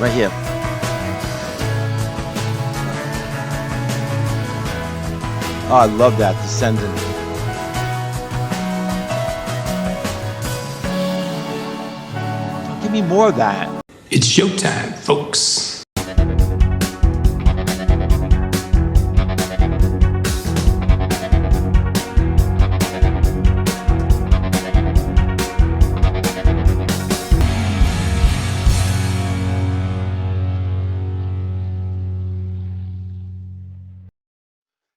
Right here. Oh, I love that. Descendant. Give me more of that. It's showtime, folks.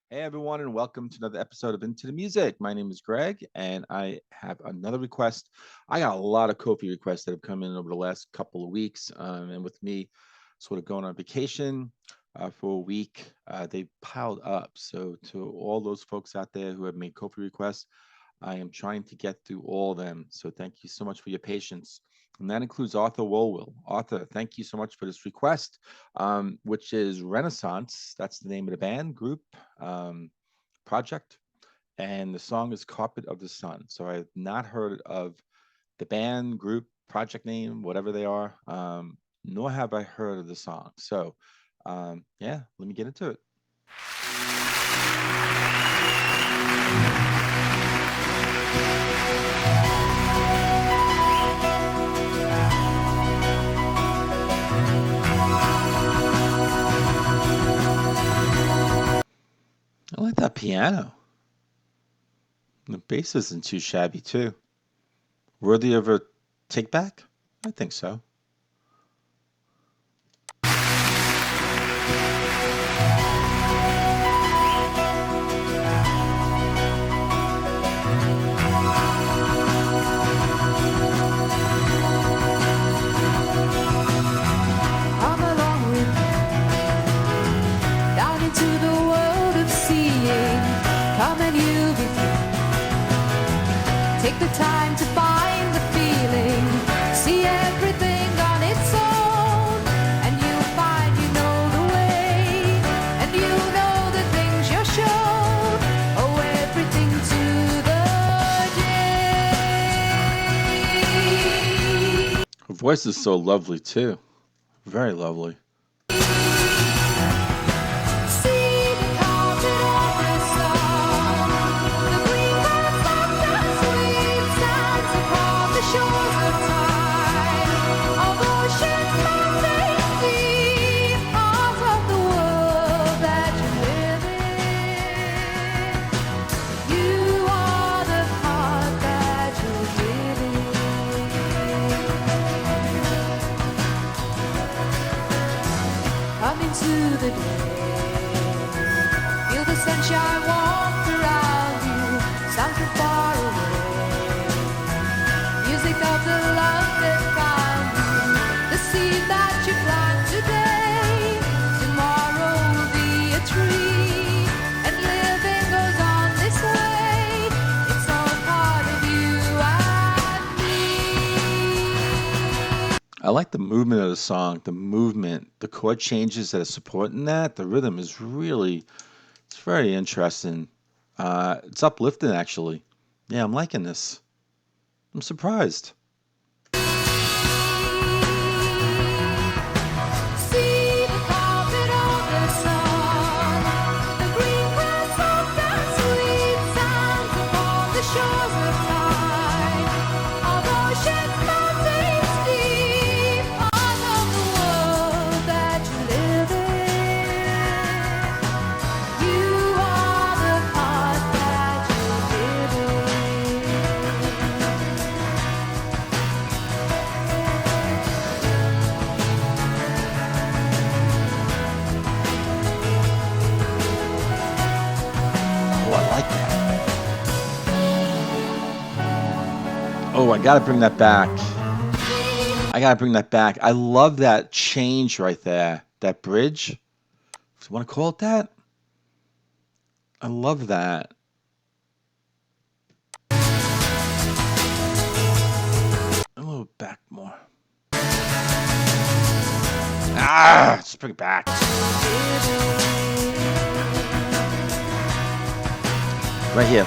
Hey everyone, and welcome to another episode of Into the Music. My name is Greg, and I have another request. I got a lot of KoFi requests that have come in over the last couple of weeks, and with me sort of going on vacation for a week, they piled up. So to all those folks out there who have made KoFi requests, I am trying to get through all of them. So thank you so much for your patience. And that includes Arthur Wolwell. Arthur, thank you so much for this request, which is Renaissance. That's the name of the band, group, project. And the song is Carpet of the Sun. So I have not heard of the band, group, project name, whatever they are, nor have I heard of the song. So yeah, let me get into it. I like that piano. The bass isn't too shabby, too. Worthy of a take back? I think so. Come along with me down into the world of seeing. Come and you'll be free. Take the time to find the feeling. See everything on its own, and you'll find you know the way, and you know the things you're shown. Oh, everything to the day. Her voice is so lovely, too. Very lovely. See the carpet of the sun, the green grass of the sweet sands upon the shores of time, of oceans, mountains, deep, part of the world that you live in. You are the part that you live in. Come into the day. Feel the sunshine warmth around you. Sounds from far away. Music of the love that found you. The seed that you plant today. Tomorrow will be a tree. And living goes on this way. It's all part of you and me. I like the movement of the song, the movement, the chord changes that are supporting that. The rhythm is really, it's very interesting. It's uplifting, actually. Yeah, I'm liking this. I'm surprised. See the carpet of the sun, the green grass of the sweet sands upon the shores of time, of oceans, mountains deep, part of the world that you live in. You are the part that you live in. Oh, I like that. Oh, I gotta bring that back. I gotta bring that back. I love that change right there. That bridge. Do you want to call it that? I love that. A little back more. Ah, just bring it back. Right here.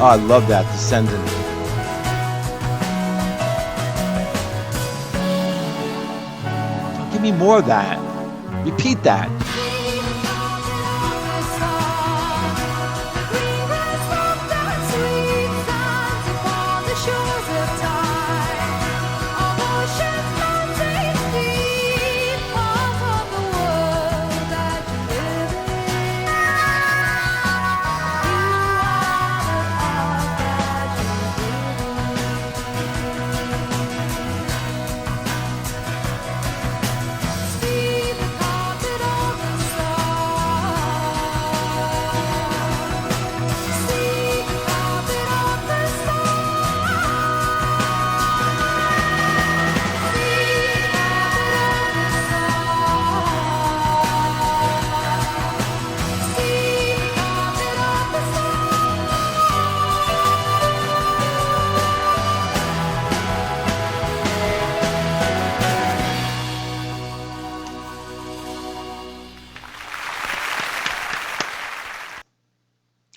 Oh, I love that. Descendant. Give me more of that. Repeat that.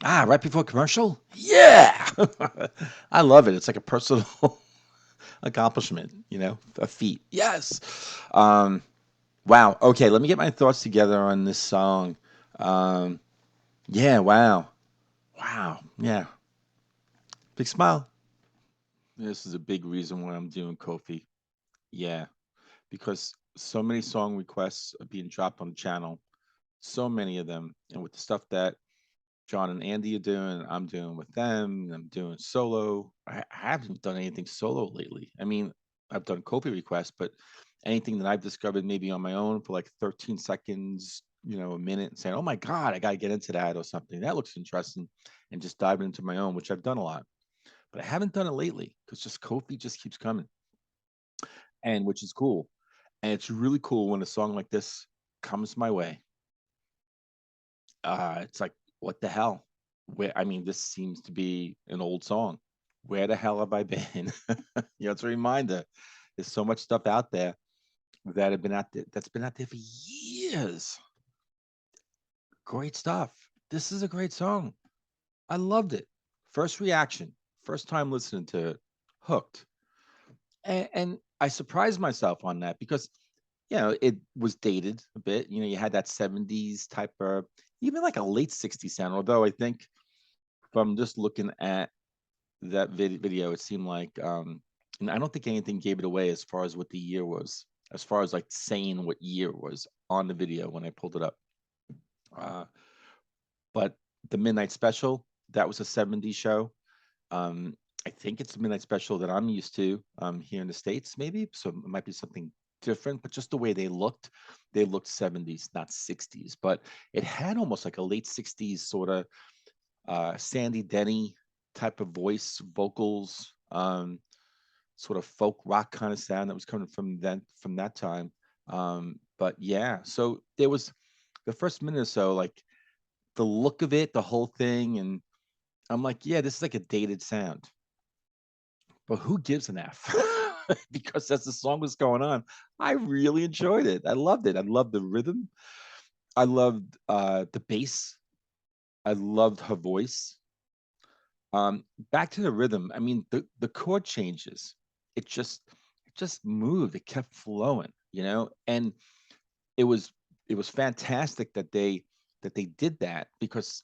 Ah, right before commercial? Yeah. I love it. It's like a personal accomplishment, a feat. Yes. Um, wow. Okay, let me get my thoughts together on this song. Um, yeah, wow. Wow. Yeah. Big smile. This is a big reason why I'm doing Kofi. Yeah, because so many song requests are being dropped on the channel. So many of them. And with the stuff that John and Andy are doing, I'm doing with them, I'm doing solo. I haven't done anything solo lately. I mean, I've done Kofi requests, but anything that I've discovered maybe on my own for like 13 seconds, a minute, and saying, oh my God, I got to get into that or something. That looks interesting. And just diving into my own, which I've done a lot. But I haven't done it lately because just Kofi just keeps coming, and which is cool. And it's really cool when a song like this comes my way. It's like, what the hell? I mean, this seems to be an old song. Where the hell have I been? It's a reminder. There's so much stuff out there that's been out there for years. Great stuff. This is a great song. I loved it. First reaction, first time listening to it, hooked. And I surprised myself on that because it was dated a bit. You had that 70s type of, even like a late 60s sound. Although I think from just looking at that video, it seemed like, and I don't think anything gave it away as far as what the year was, as far as like saying what year it was on the video when I pulled it up. Uh, but the Midnight Special, that was a 70s show. Um, I think it's the Midnight Special that I'm used to here in the States, maybe. So it might be something different, but just the way they looked 70s, not 60s. But it had almost like a late 60s sort of Sandy Denny type of voice, vocals, sort of folk rock kind of sound that was coming from that time. But yeah, so there was the first minute or so, like the look of it, the whole thing, and I'm like, yeah, this is like a dated sound. But who gives an F? Because as the song was going on, I really enjoyed it. I loved it. I loved the rhythm. I loved the bass. I loved her voice. Back to the rhythm. I mean, the chord changes. It just moved. It kept flowing, and it was it was fantastic that they did that because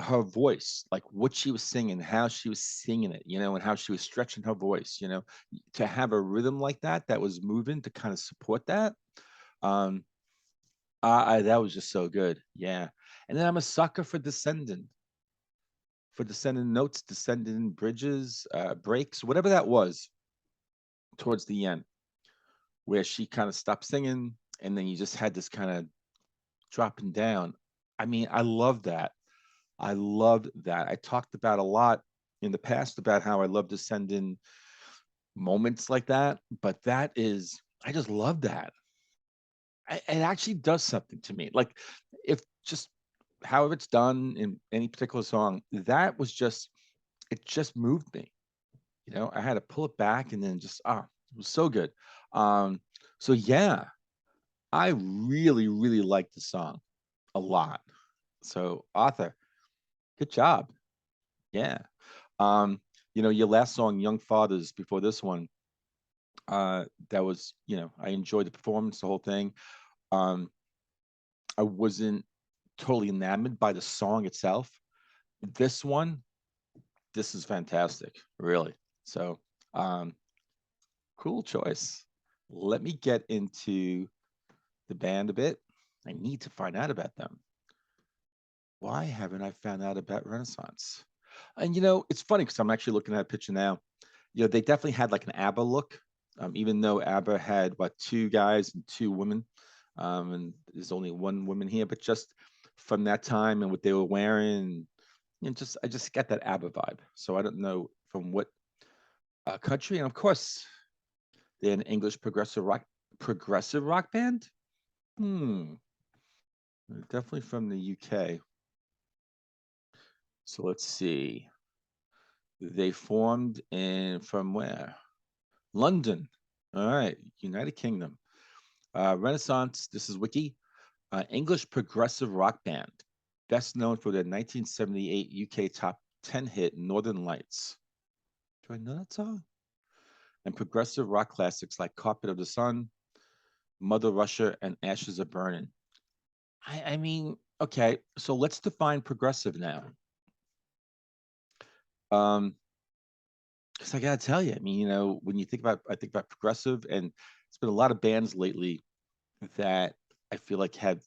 her voice, like what she was singing, how she was singing it, and how she was stretching her voice, to have a rhythm like that was moving to kind of support that. Um, that was just so good. Yeah. And then I'm a sucker for descending notes, descending bridges, breaks, whatever that was towards the end, where she kind of stopped singing and then you just had this kind of dropping down. I mean, I love that. I loved that. I talked about a lot in the past about how I love descending moments like that, but I just love that. It actually does something to me. Like, if just however it's done in any particular song, it just moved me. I had to pull it back and then it was so good. Um, so yeah, I really, really like the song a lot. So Arthur, good job. Yeah. Your last song, Young Fathers, before this one, That was, I enjoyed the performance, the whole thing. Um, I wasn't totally enamored by the song itself. This one, this is fantastic, really. So, um, cool choice. Let me get into the band a bit. I need to find out about them. Why haven't I found out about Renaissance? And it's funny because I'm actually looking at a picture now. They definitely had like an ABBA look, even though ABBA had what, two guys and two women, and there's only one woman here. But just from that time and what they were wearing, just I just get that ABBA vibe. So I don't know from what country, and of course they're an English progressive rock band. Hmm, definitely from the UK. So let's see. They formed in from where? London. All right, United Kingdom. Renaissance. This is Wiki. English progressive rock band, best known for their 1978 UK top 10 hit "Northern Lights." Do I know that song? And progressive rock classics like "Carpet of the Sun," "Mother Russia," and "Ashes Are Burning." I mean, okay, so let's define progressive now. Because I gotta tell you, I mean, when I think about progressive, and it's been a lot of bands lately that I feel like have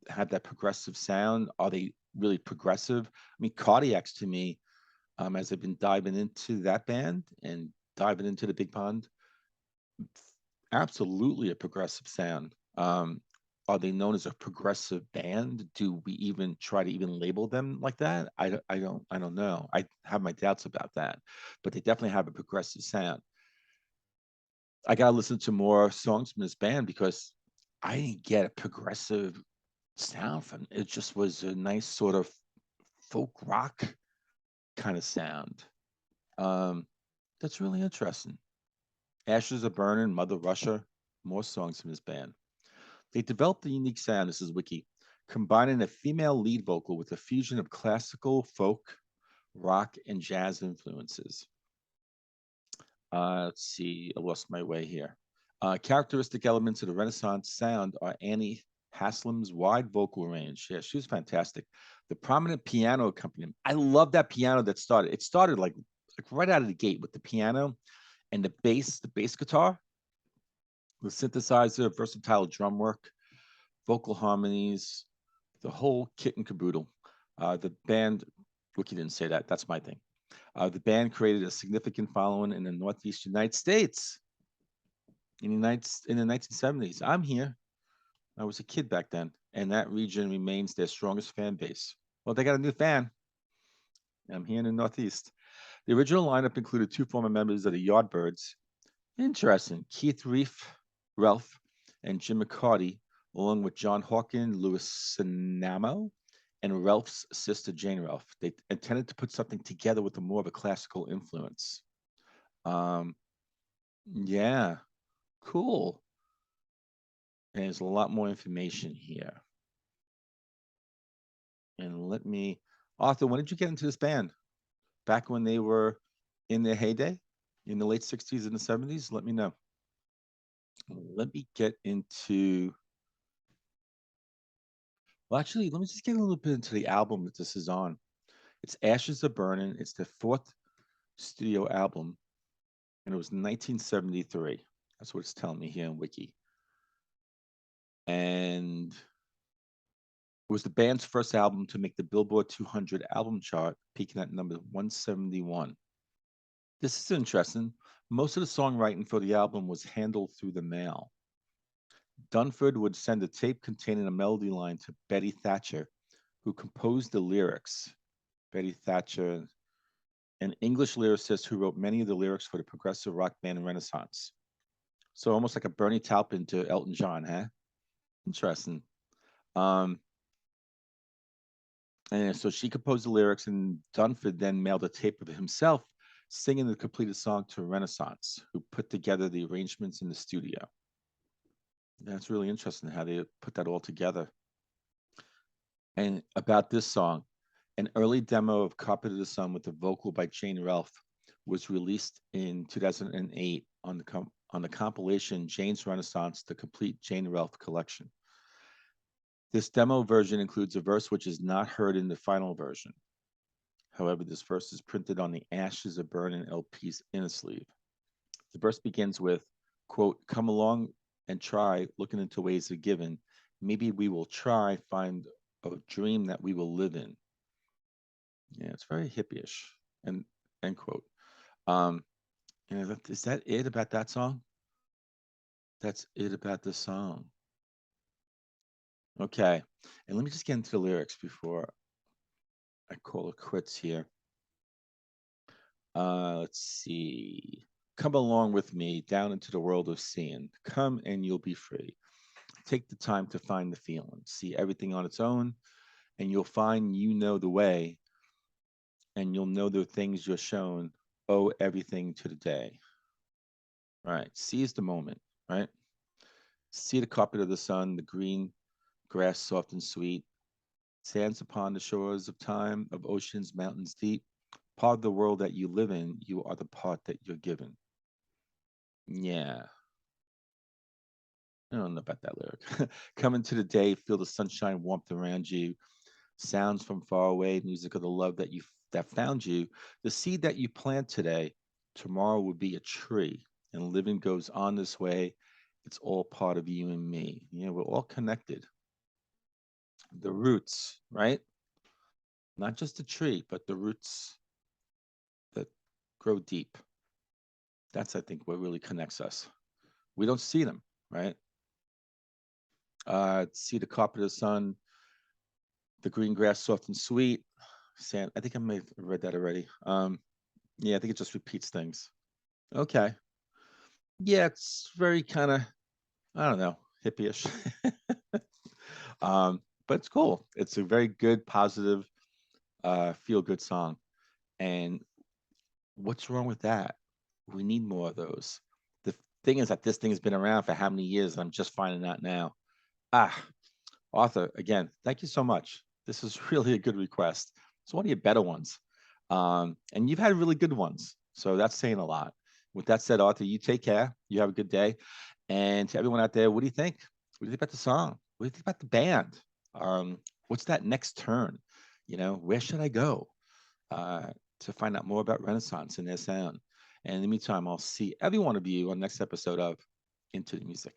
had that progressive sound. Are they really progressive? I mean, Cardiacs to me, as I've been diving into that band and diving into the Big Pond, absolutely a progressive sound. Are they known as a progressive band? Do we even try to even label them like that? I don't know. I have my doubts about that, but they definitely have a progressive sound. I gotta listen to more songs from this band because I didn't get a progressive sound from it. Just was a nice sort of folk rock kind of sound. Um, that's really interesting. Ashes Are Burning, Mother Russia, more songs from this band. They developed a unique sound, this is Wiki, combining a female lead vocal with a fusion of classical, folk, rock, and jazz influences. Let's see, I lost my way here. Characteristic elements of the Renaissance sound are Annie Haslam's wide vocal range. Yeah, she was fantastic. The prominent piano accompaniment. I love that piano that started. It started like right out of the gate with the piano and the bass guitar, the synthesizer, versatile drum work, vocal harmonies, the whole kit and caboodle. The band, Wiki didn't say that. That's my thing. The band created a significant following in the Northeast United States in the 1970s. I'm here. I was a kid back then, and that region remains their strongest fan base. Well, they got a new fan. I'm here in the Northeast. The original lineup included two former members of the Yardbirds. Interesting. Keith Ralph, and Jim McCarty, along with John Hawken, Louis Sinamo, and Ralph's sister Jane Ralph. They intended to put something together with a more of a classical influence. Um, yeah, cool. And there's a lot more information here. And Arthur, when did you get into this band? Back when they were in their heyday, in the late 60s and the 70s? Let me know. Let me get into, well, actually, let me just get a little bit into the album that this is on. It's Ashes Are Burning. It's their fourth studio album, and it was 1973. That's what it's telling me here in Wiki. And it was the band's first album to make the Billboard 200 album chart, peaking at number 171. This is interesting. Most of the songwriting for the album was handled through the mail. Dunford would send a tape containing a melody line to Betty Thatcher, who composed the lyrics. Betty Thatcher, an English lyricist who wrote many of the lyrics for the progressive rock band Renaissance. So almost like a Bernie Taupin to Elton John, huh? Interesting. Um, and so she composed the lyrics, and Dunford then mailed a tape of himself singing the completed song to Renaissance, who put together the arrangements in the studio. That's really interesting how they put that all together. And about this song, an early demo of Carpet of the Sun with a vocal by Jane Ralph was released in 2008 on the on the compilation Jane's Renaissance, the complete Jane Ralph collection. This demo version includes a verse which is not heard in the final version. However, this verse is printed on the ashes of burning LP's inner sleeve. The verse begins with, quote, come along and try looking into ways of giving. Maybe we will try find a dream that we will live in. Yeah, it's very hippie-ish. And end quote. Um, is that it about that song? That's it about the song. Okay. And let me just get into the lyrics before I call it quits here. Let's see. Come along with me down into the world of seeing. Come and you'll be free. Take the time to find the feeling. See everything on its own, and you'll find you know the way, and you'll know the things you're shown. Owe everything to the day. Right. Seize the moment. Right. See the carpet of the sun, the green grass soft and sweet, sands upon the shores of time, of oceans, mountains deep. Part of the world that you live in, you are the part that you're given. Yeah. I don't know about that lyric. Come into the day, feel the sunshine warmth around you, sounds from far away, music of the love that found you. The seed that you plant today, tomorrow will be a tree, and living goes on this way. It's all part of you and me. You know, we're all connected. The roots, right? Not just the tree, but the roots that grow deep. That's, I think, what really connects us. We don't see them, right? See the carpet of the sun, the green grass soft and sweet. Sand. I think I may have read that already. Yeah, I think it just repeats things. Okay. Yeah, it's very kind of, I don't know, hippie-ish. But it's cool. It's a very good, positive, feel-good song. And what's wrong with that? We need more of those. The thing is that this thing has been around for how many years? I'm just finding out now. Ah, Arthur, again, thank you so much. This is really a good request. It's one of your better ones. And you've had really good ones. So that's saying a lot. With that said, Arthur, you take care. You have a good day. And to everyone out there, what do you think? What do you think about the song? What do you think about the band? What's that next turn? You know, where should I go to find out more about Renaissance and their sound? And in the meantime, I'll see every one of you on the next episode of Into the Music.